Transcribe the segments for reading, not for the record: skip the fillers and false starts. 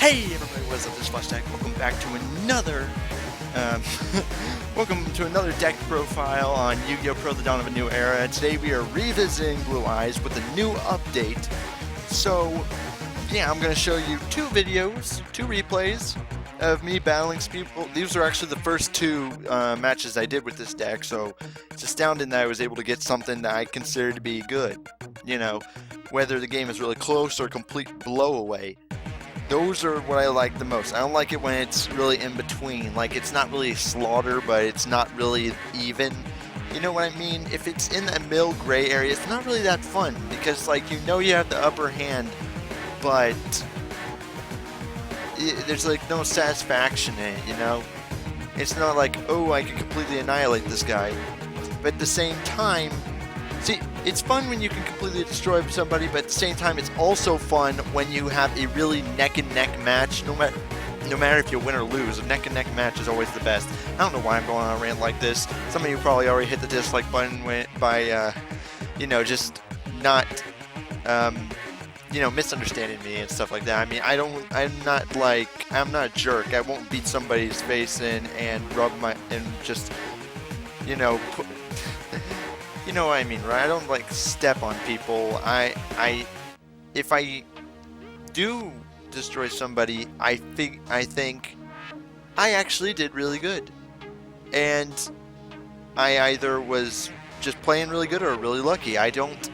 Hey everybody, what's up? This is Flashback. Welcome back to another, welcome to another deck profile on Yu-Gi-Oh! Pro: The Dawn of a New Era. Today we are revisiting Blue Eyes with a new update. So, yeah, I'm going to show you two videos, two replays of me battling people. These are actually the first two matches I did with this deck, so it's astounding that I was able to get something that I consider to be good. You know, whether the game is really close or a complete blowaway. Those are what I like the most. I don't like it when it's really in between. Like, it's not really slaughter, but it's not really even. You know what I mean? If it's in that middle gray area, it's not really that fun. Because, like, you know you have the upper hand, but there's, like, no satisfaction in it, you know? It's not like, oh, I can completely annihilate this guy. But at the same time, see, it's fun when you can completely destroy somebody, but at the same time, it's also fun when you have a really neck-and-neck match. No matter if you win or lose, a neck-and-neck match is always the best. I don't know why I'm going on a rant like this. Some of you probably already hit the dislike button by, you know, just not, you know, misunderstanding me and stuff like that. I mean, I'm not a jerk. I won't beat somebody's face in and just, you know, you know what I mean, right? I don't like step on people. If I do destroy somebody, I think I actually did really good, and I either was just playing really good or really lucky. I don't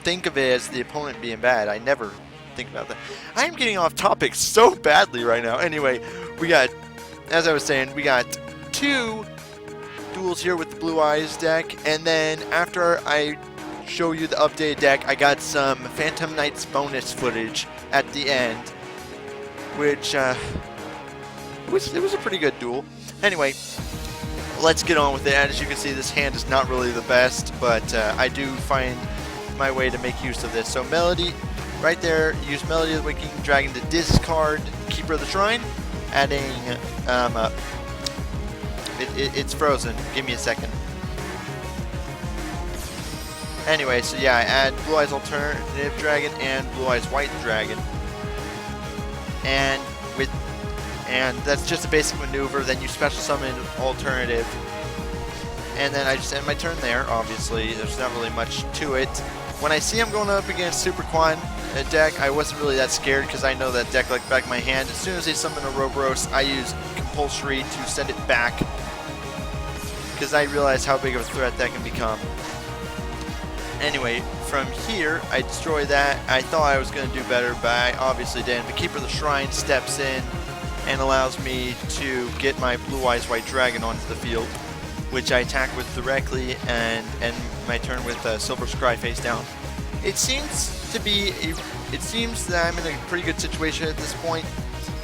think of it as the opponent being bad. I never think about that. I'm getting off topic so badly right now. Anyway, as I was saying, we got two duels here with the Blue Eyes deck, and then after I show you the updated deck, I got some Phantom Knights bonus footage at the end, which it was a pretty good duel. Anyway, let's get on with it. As you can see, this hand is not really the best, but I do find my way to make use of this. So Melody, right there, use Melody of the Waking Dragon to discard Keeper of the Shrine, adding it's frozen. Give me a second. Anyway, so yeah, I add Blue Eyes Alternative Dragon and Blue Eyes White Dragon. And that's just a basic maneuver. Then you special summon Alternative. And then I just end my turn there, obviously. There's not really much to it. When I see I'm going up against Super Quan deck, I wasn't really that scared because I know that deck like back of my hand. As soon as they summon a Roboros, I use Compulsory to send it back, because I realize how big of a threat that can become. Anyway, from here, I destroy that. I thought I was going to do better, but I obviously didn't. The Keeper of the Shrine steps in and allows me to get my Blue Eyes White Dragon onto the field, which I attack with directly and end my turn with Silver Scry face down. It seems that I'm in a pretty good situation at this point,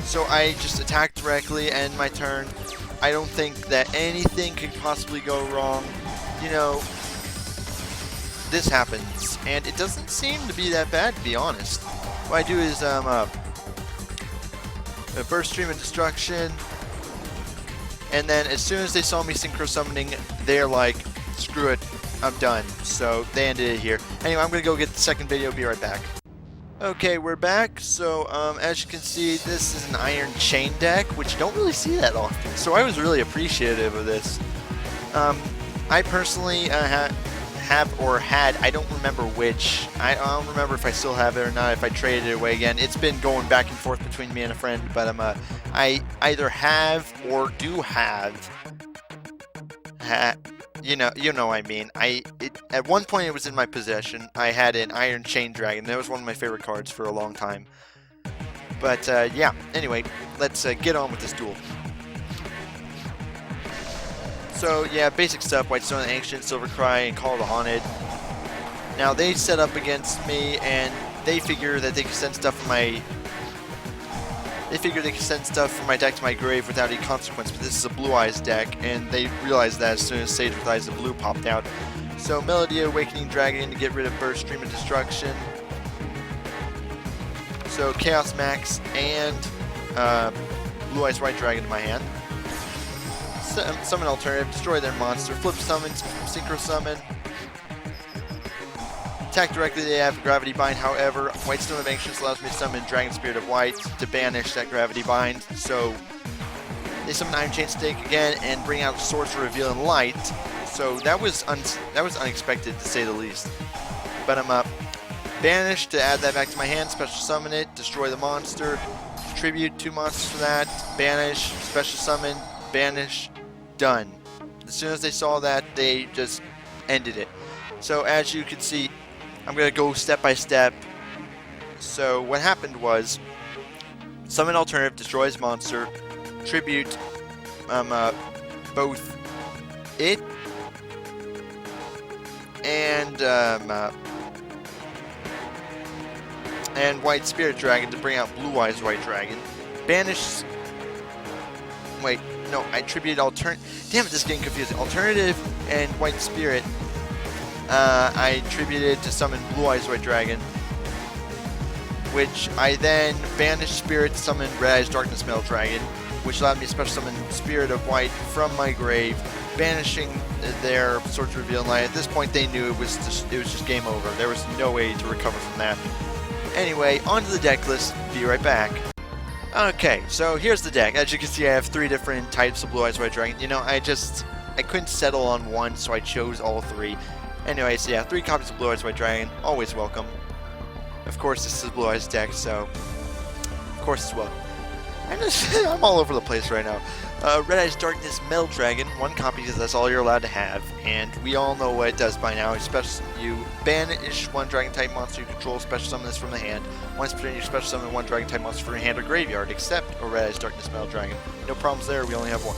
so I just attack directly, end my turn. I don't think that anything could possibly go wrong. You know, this happens, and it doesn't seem to be that bad, to be honest. What I do is a Burst Stream of Destruction, and then as soon as they saw me Synchro Summoning, they're like, screw it, I'm done. So they ended it here. Anyway, I'm going to go get the second video, be right back. Okay, we're back. So, as you can see, this is an Iron Chain deck, which you don't really see that often. So I was really appreciative of this. I personally have or had, I don't remember which. I don't remember if I still have it or not, if I traded it away again. It's been going back and forth between me and a friend, but I either have or do have. You know what I mean. At one point it was in my possession. I had an Iron Chain Dragon. That was one of my favorite cards for a long time. But yeah, anyway, let's get on with this duel. So yeah, basic stuff: Whitestone the Ancient, Silver Cry, and Call of the Haunted. Now they set up against me, and they figure that they can send stuff from my deck to my grave without any consequence, but this is a Blue Eyes deck, and they realized that as soon as Sage with Eyes of Blue popped out. So Melody Awakening Dragon to get rid of Burst Stream of Destruction. So Chaos Max and Blue Eyes White Dragon in my hand. Summon Alternative, destroy their monster, flip summon, Synchro Summon. attack directly, they have Gravity Bind. However, White Stone of Ancients allows me to summon Dragon Spirit of White to banish that Gravity Bind. So they summon Iron Chain Stake again and bring out Sorcerer Revealing Light. So that was unexpected to say the least. But I'm banish to add that back to my hand, special summon it, destroy the monster, contribute 2 monsters for that, banish, special summon, banish, done. As soon as they saw that, they just ended it. So as you can see, I'm going to go step by step. So what happened was, summon alternative, destroys monster, tribute both it and White Spirit Dragon to bring out Blue Eyes White Dragon. Banish. Wait, no, I tribute alternate. Damn it, this is getting confusing. Alternative and White Spirit. I tributed to summon Blue Eyes White Dragon, which I then banished Spirit to summon Red Eyes Darkness Metal Dragon, which allowed me to special summon Spirit of White from my grave, banishing their Sword to Reveal Light. At this point, they knew it was just game over. There was no way to recover from that. Anyway, onto the deck list. Be right back. Okay, so here's the deck. As you can see, I have 3 different types of Blue Eyes White Dragon. You know, I couldn't settle on one, so I chose all 3. Anyway, so yeah, 3 copies of Blue Eyes White Dragon. Always welcome. Of course, this is Blue Eyes deck, so of course it's welcome. I'm all over the place right now. Red Eyes Darkness Metal Dragon, 1 copy because that's all you're allowed to have, and we all know what it does by now. Especially you banish 1 Dragon type monster you control, special summon this from the hand. Once per turn, you special summon 1 Dragon type monster from your hand or graveyard, except a Red Eyes Darkness Metal Dragon. No problems there. We only have 1.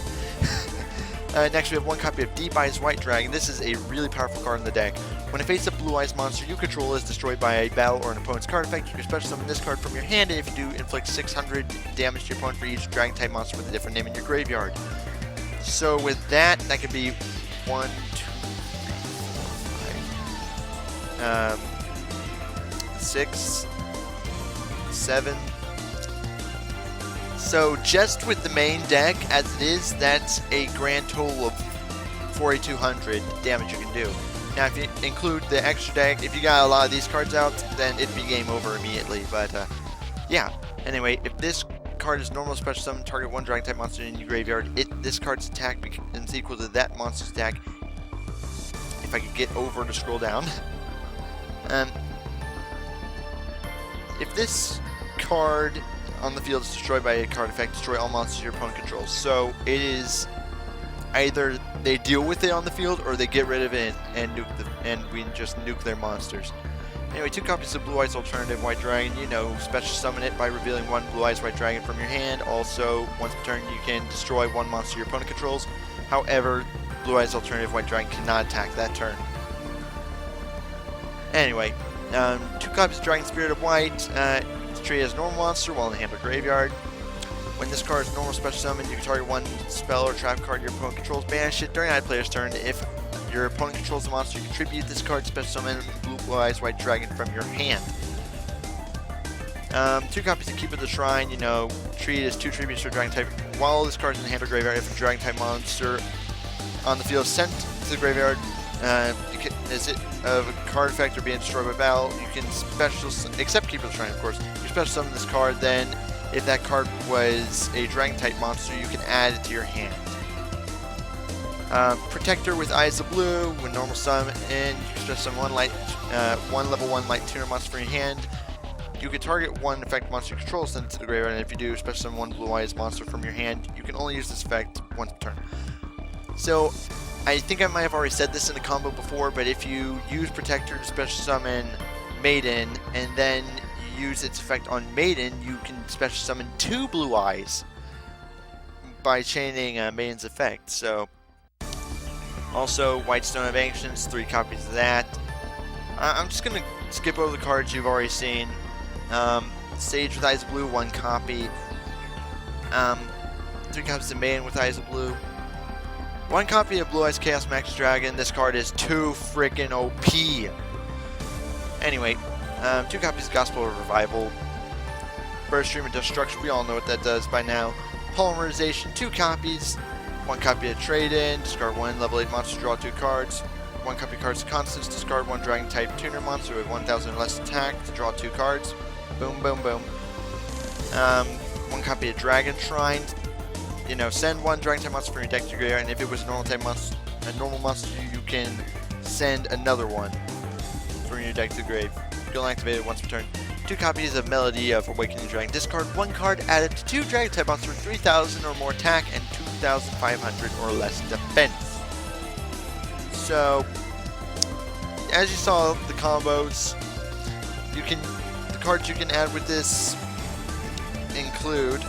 Next, we have 1 copy of Deep Eyes White Dragon. This is a really powerful card in the deck. When a face-up Blue Eyes monster you control is destroyed by a battle or an opponent's card effect, you can special summon this card from your hand, and if you do, inflict 600 damage to your opponent for each Dragon-type monster with a different name in your graveyard. So with that, that could be 1, 2, 3, 4, 5, 6, 7. So just with the main deck as it is, that's a grand total of 4,200 damage you can do. Now if you include the extra deck, if you got a lot of these cards out, then it'd be game over immediately. But yeah, anyway, if this card is normal special summon, target 1 Dragon type monster in your graveyard, this card's attack becomes equal to that monster's attack. If I could get over to scroll down. If this card on the field is destroyed by a card effect, destroy all monsters your opponent controls. So it is either they deal with it on the field or they get rid of it and we just nuke their monsters. Anyway, 2 copies of Blue Eyes Alternative White Dragon. You know, special summon it by revealing 1 Blue Eyes White Dragon from your hand. Also, once per turn, you can destroy 1 monster your opponent controls. However, Blue Eyes Alternative White Dragon cannot attack that turn. Anyway, 2 copies of Dragon Spirit of White. It's treated as a normal monster while in the hand or graveyard. When this card is normal special summon, you can target 1 spell or trap card your opponent controls, banish it during either player's turn. If your opponent controls the monster, you contribute this card, special summon Blue Eyes White Dragon from your hand. 2 copies of Keeper of the Shrine, you know, treat as 2 tributes to a Dragon type. While this card is in the hand or graveyard, if a Dragon type monster on the field is sent to the graveyard, is it of a card effect or being destroyed by battle, you can special, except Keeper of the Shrine, of course, you special summon this card. Then, if that card was a Dragon type monster, you can add it to your hand. Protector with Eyes of Blue, when normal summon, and you can special summon 1 level 1 light tuner monster from your hand. You can target 1 effect monster you control, send it to the graveyard, and if you do, special summon 1 Blue Eyes monster from your hand. You can only use this effect once per turn. So, I think I might have already said this in a combo before, but if you use Protector to special summon Maiden, and then you use its effect on Maiden, you can special summon 2 Blue Eyes by chaining Maiden's effect. So, also, White Stone of Ancients, 3 copies of that. I'm just going to skip over the cards you've already seen. Sage with Eyes of Blue, 1 copy. 3 copies of Maiden with Eyes of Blue. 1 copy of Blue Eyes Chaos Max Dragon. This card is too freaking OP. Anyway, 2 copies of Gospel of Revival. Burst Stream of Destruction, we all know what that does by now. Polymerization, 2 copies. 1 copy of Trade-In, discard 1 level 8 monster, draw 2 cards. 1 copy of Cards of Constance, discard 1 Dragon type tuner monster with 1000 or less attack to draw 2 cards. Boom, boom, boom. 1 copy of Dragon Shrine. You know, send 1 Dragon type monster from your deck to your graveyard, and if it was a normal type monster, you can send another one from your deck to the grave. You'll activate it once per turn. 2 copies of Melody of Awakening Dragon. Discard 1 card, add it to 2 Dragon type monsters with 3000 or more attack and 2500 or less defense. So, as you saw, the combos, the cards you can add with this include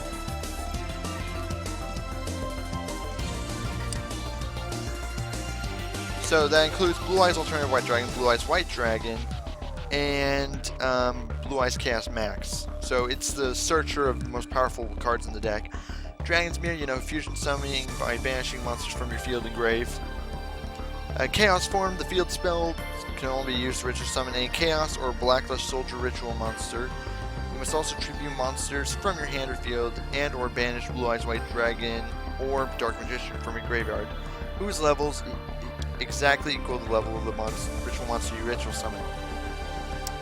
that includes Blue Eyes Alternative White Dragon, Blue Eyes White Dragon, and Blue Eyes Chaos Max. So it's the searcher of the most powerful cards in the deck. Dragon's Mirror, you know, fusion summoning by banishing monsters from your field and grave. Chaos Form, the field spell can only be used to ritual summon a Chaos or Blacklist Soldier ritual monster. You must also tribute monsters from your hand or field and or banish Blue Eyes White Dragon or Dark Magician from your graveyard, whose levels exactly equal the level of the ritual monster you ritual summon.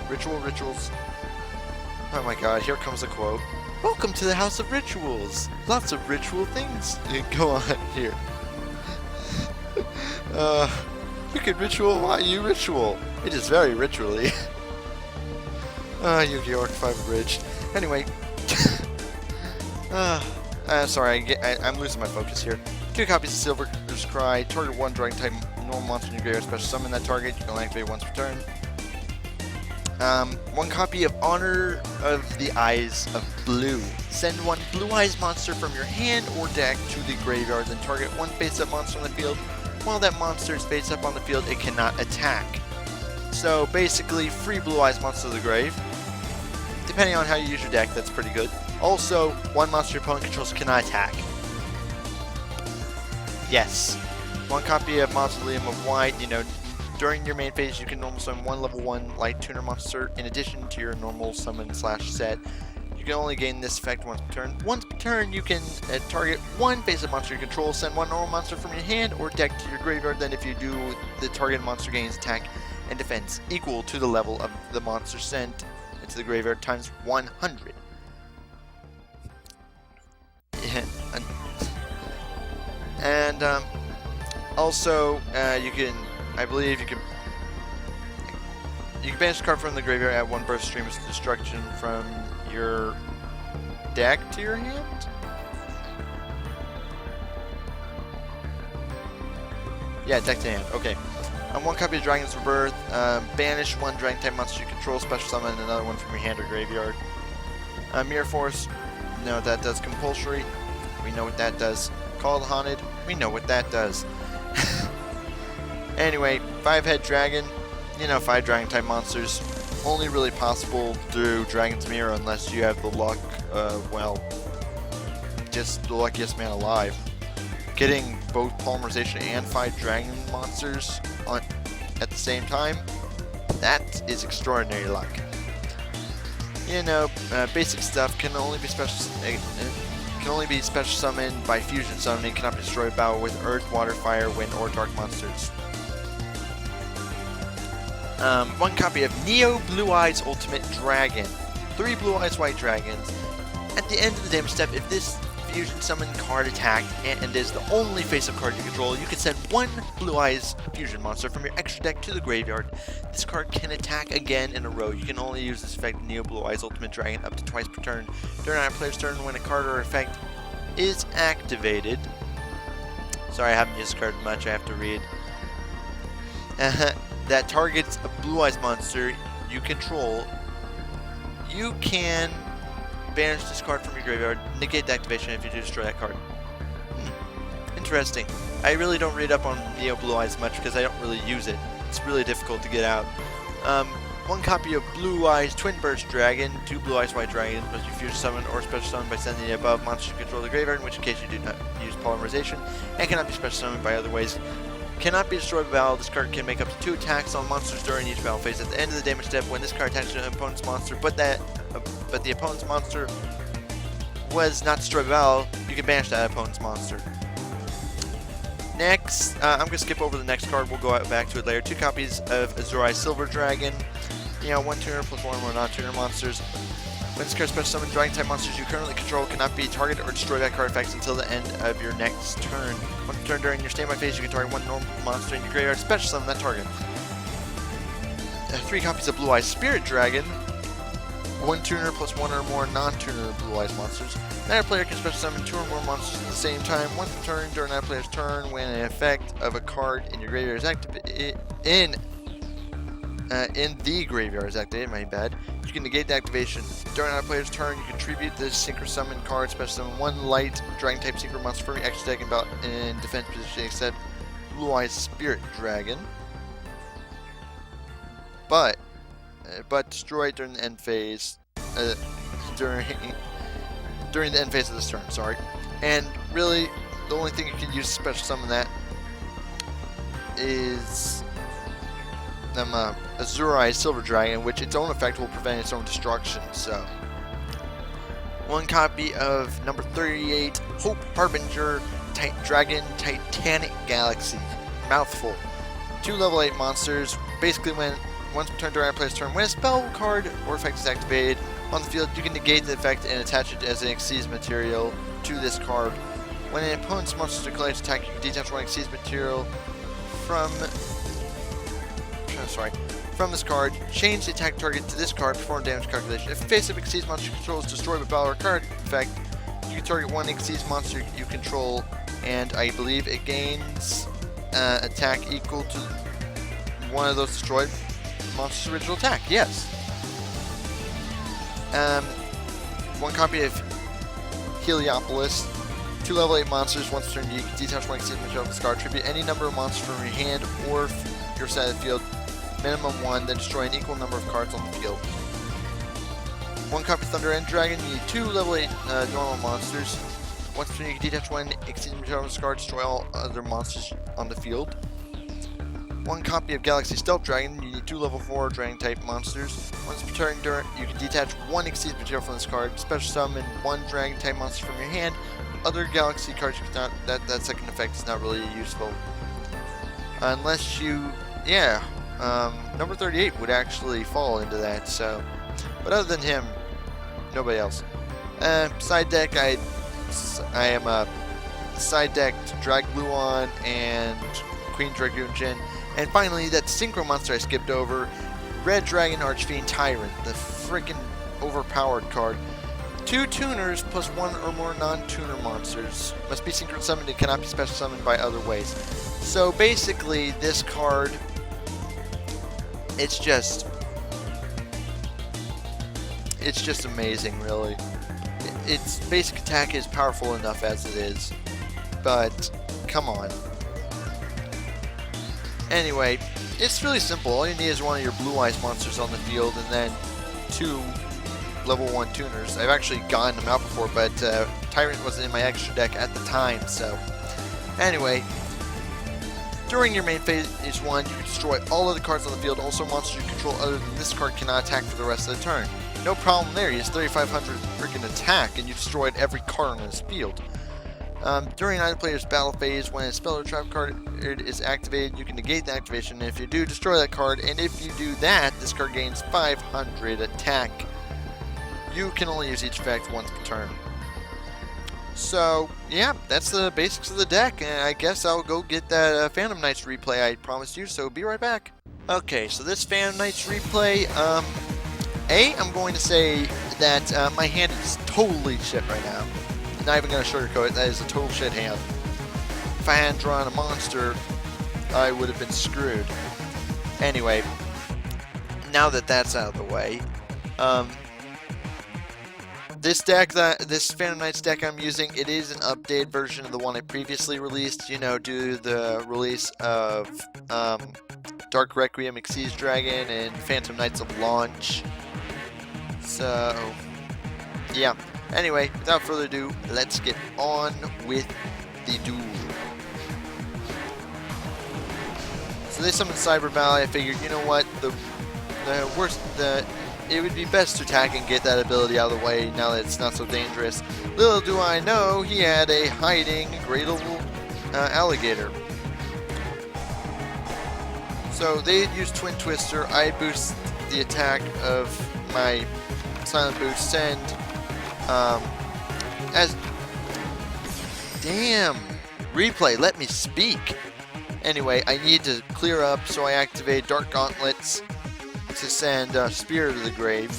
Rituals. Oh my god, here comes a quote. Welcome to the House of Rituals. Lots of ritual things go on here. You can ritual while you ritual. It is very ritually. Yu-Gi-Oh! 5 Bridge. Anyway. Sorry, I'm losing my focus here. 2 copies of Silver's Cry. Target 1 Dragon type normal monster in your graveyard. Special summon that target. You can activate once per turn. 1 copy of Honor of the Eyes of Blue. Send 1 Blue Eyes monster from your hand or deck to the graveyard, then target 1 face-up monster on the field. While that monster is face-up on the field, it cannot attack. So basically, free Blue Eyes monster to the grave. Depending on how you use your deck, that's pretty good. Also, 1 monster your opponent controls cannot attack. Yes. 1 copy of Mausoleum of White, you know, during your main phase, you can normal summon 1 level 1 light tuner monster in addition to your normal summon / set. You can only gain this effect once per turn. Once per turn, you can target 1 face-up monster you control, send 1 normal monster from your hand or deck to your graveyard. Then if you do, the target monster gains attack and defense equal to the level of the monster sent into the graveyard times 100. And also, I believe you can banish a card from the graveyard, add 1 burst stream of destruction from your deck to your hand? Yeah, deck to hand. Okay. 1 copy of Dragon's Rebirth. Banish 1 Dragon type monster you control. Special summon another one from your hand or graveyard. Mirror Force. No, that does compulsory. We know what that does. Call the Haunted. We know what that does. Anyway, 5-head dragon. You know, 5 dragon type monsters. Only really possible through Dragon's Mirror unless you have the luck, well, just the luckiest man alive. Getting both Polymerization and 5 dragon monsters at the same time, that is extraordinary luck. You know, basic stuff can only be special summoned by fusion summoning. Cannot be destroyed by battle with earth, water, fire, wind, or dark monsters. 1 copy of Neo Blue Eyes Ultimate Dragon. 3 Blue Eyes White Dragons. At the end of the damage step, if this fusion summon card attacked and is the only face-up card you control, you can send 1 Blue Eyes fusion monster from your extra deck to the graveyard. This card can attack again in a row. You can only use this effect Neo Blue Eyes Ultimate Dragon up to twice per turn. During our player's turn, when a card or effect is activated. Sorry, I haven't used this card much. I have to read. That targets a Blue Eyes monster you control, you can banish this card from your graveyard, negate the activation if you do destroy that card. Interesting. I really don't read up on Neo Blue Eyes much because I don't really use it. It's really difficult to get out. 1 copy of Blue Eyes Twin Burst Dragon. 2 Blue Eyes White Dragons must be fusion summon or special summon by sending the above monster to control the graveyard, in which case you do not use Polymerization, and cannot be special summoned by other ways. Cannot be destroyed by battle. This card can make up to 2 attacks on monsters during each battle phase. At the end of the damage step, when this card attacks to an opponent's monster, but the opponent's monster was not destroyed by battle, you can banish that opponent's monster. Next, I'm going to skip over the next card. We'll go back to it later. 2 copies of Azurai Silver Dragon. You know, 1 tuner plus 1 more non-tuner monsters. When this card special summon, Dragon-type monsters you currently control cannot be targeted or destroyed by card effects until the end of your next turn. One turn during your standby phase, you can target 1 normal monster in your graveyard, special summon that target. 3 copies of Blue Eyes Spirit Dragon. 1 tuner plus 1 or more non-tuner Blue Eyes monsters. Another player can special summon 2 or more monsters at the same time. Once per turn during that player's turn, when an effect of a card in your graveyard is activated, in the graveyard is activated, my bad. You can negate the activation. During that player's turn, you contribute the Synchro Summon card, special summon 1 light Dragon-type Synchro monster from your extra deck in defense position, except Blue Eyes Spirit Dragon. But destroy it during the end phase. During the end phase of this turn, sorry. And really, the only thing you can use to special summon that is Azurai Silver Dragon, which its own effect will prevent its own destruction. So, 1 copy of number 38, Hope Harbinger Dragon Titanic Galaxy. Mouthful. 2 level 8 monsters. Basically, once per turn during a player's turn, when a spell card or effect is activated on the field, you can negate the effect and attach it as an Xyz material to this card. When an opponent's monster declares attack, you can detach 1 Xyz material from this card, change the attack target to this card, perform damage calculation. If a face-up Xyz monster you control is destroyed by battle or card effect, you can target 1 Xyz monster you control, and I believe it gains attack equal to 1 of those destroyed monster's original attack. Yes. 1 copy of Heliopolis. 2 level 8 monsters. Once per turn, you can detach 1 Xyz material from this card. Tribute any number of monsters from your hand or your side of the field. Minimum 1, then destroy an equal number of cards on the field. 1 copy of Thunder End Dragon. You need 2 level 8 normal monsters. Once per turn, you can detach 1 Xyz material from this card. Destroy all other monsters on the field. 1 copy of Galaxy Stealth Dragon. You need 2 level 4 Dragon type monsters. Once per turn, you can detach 1 Xyz material from this card. Special summon 1 Dragon type monster from your hand. Other Galaxy cards, that second effect is not really useful. Unless you, number 38 would actually fall into that. So, but other than him, nobody else. Side deck, I am a side decked Dragluon and Queen Dragoon Jin. And finally, that Synchro monster I skipped over, Red Dragon Archfiend Tyrant, the freaking overpowered card. 2 tuners plus 1 or more non-tuner monsters. Must be synchro summoned and cannot be special summoned by other ways. So basically, this card, it's just amazing, really. Its basic attack is powerful enough as it is, but come on. Anyway, it's really simple. All you need is 1 of your Blue Eyes monsters on the field, and then 2 level 1 tuners. I've actually gotten them out before, but Tyrant wasn't in my extra deck at the time, so. Anyway, during your main phase 1, you destroy all of the cards on the field. Also, monsters you control other than this card cannot attack for the rest of the turn. No problem there. He has 3,500 freaking attack, and you destroyed every card on his field. During either player's battle phase, when a spell or trap card is activated, you can negate the activation, and if you do, destroy that card, and if you do that, this card gains 500 attack. You can only use each effect once per turn. So, yeah, that's the basics of the deck, and I guess I'll go get that Phantom Knights replay I promised you, so be right back. Okay, so this Phantom Knights replay, I'm going to say that my hand is totally shit right now. Not even going to sugarcoat it, that is a total shit hand. If I hadn't drawn a monster, I would have been screwed. Anyway, now that that's out of the way, this Phantom Knights deck I'm using, it is an updated version of the one I previously released, you know, due to the release of Dark Requiem Xyz Dragon and Phantom Knights of Launch. So, yeah. Anyway, without further ado, let's get on with the duel. So they summoned Cyber Valley. I figured, you know what, it would be best to attack and get that ability out of the way now that it's not so dangerous. Little do I know, he had a hiding Great Alligator. So they use Twin Twister. I boost the attack of my Silent Boost. Send as damn replay. Let me speak. Anyway, I need to clear up, so I activate Dark Gauntlets to send Spirit of the Grave,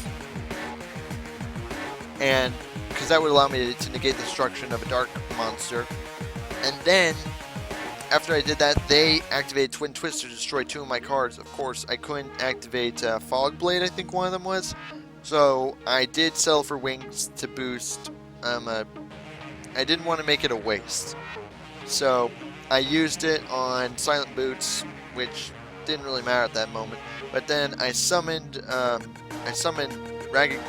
and because that would allow me to negate the destruction of a dark monster. And then after I did that, they activated Twin Twister to destroy 2 of my cards. Of course, I couldn't activate Fog Blade, I think one of them was. So I did settle for Wings to boost. I didn't want to make it a waste. So I used it on Silent Boots, which didn't really matter at that moment. But then I summoned Ragged...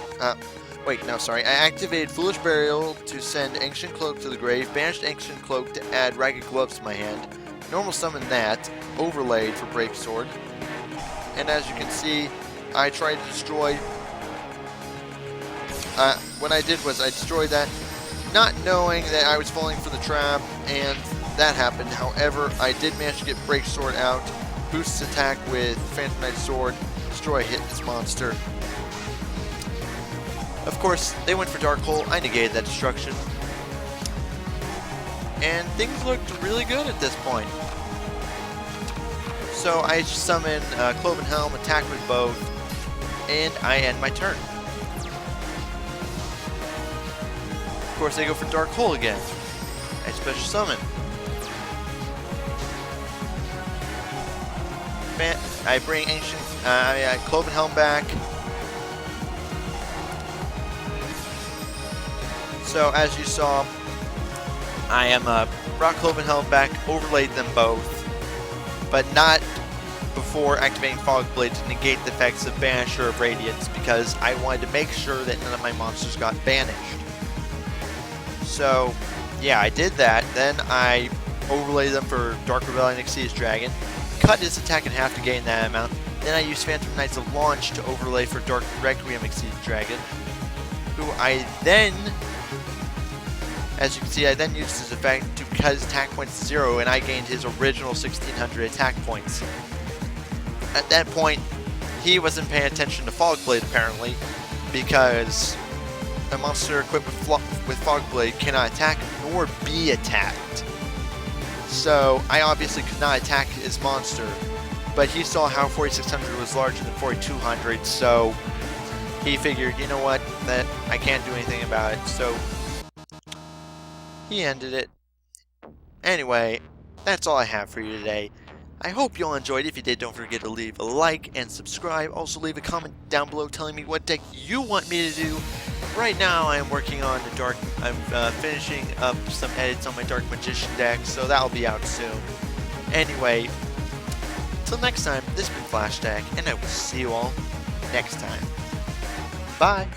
I activated Foolish Burial to send Ancient Cloak to the grave, banished Ancient Cloak to add Ragged Gloves to my hand, normal summon that, overlaid for Brave Sword, and as you can see, I tried to destroy... what I did was I destroyed that, not knowing that I was falling for the trap, and that happened. However, I did manage to get Brave Sword out, boosts attack with Phantom Knight Sword, destroy hit this monster. Of course, they went for Dark Hole. I negated that destruction. And things looked really good at this point. So I summon Cloven Helm, attack with both, and I end my turn. Of course, they go for Dark Hole again. I special summon. I bring Ancient Cloven Helm back. So as you saw, I am brought Cloven Helm back, overlaid them both, but not before activating Fog Blade to negate the effects of Banisher of Radiance, because I wanted to make sure that none of my monsters got banished. So yeah, I did that. Then I overlaid them for Dark Rebellion Exceedus Dragon, cut his attack in half to gain that amount. Then I used Phantom Knights of Launch to overlay for Dark Requiem Exceedus Dragon, who I then... As you can see, I then used his effect to cut his attack points to 0, and I gained his original 1600 attack points. At that point, he wasn't paying attention to Fog Blade, apparently, because a monster equipped with Fog Blade cannot attack nor be attacked. So I obviously could not attack his monster, but he saw how 4600 was larger than 4200, so he figured, you know what, that I can't do anything about it, so he ended it. Anyway, that's all I have for you today. I hope you all enjoyed. If you did, don't forget to leave a like and subscribe. Also leave a comment down below telling me what deck you want me to do. Right now I am working on the Dark... I'm finishing up some edits on my Dark Magician deck, so that'll be out soon. Anyway, till next time, this has been Flash Deck, and I will see you all next time. Bye!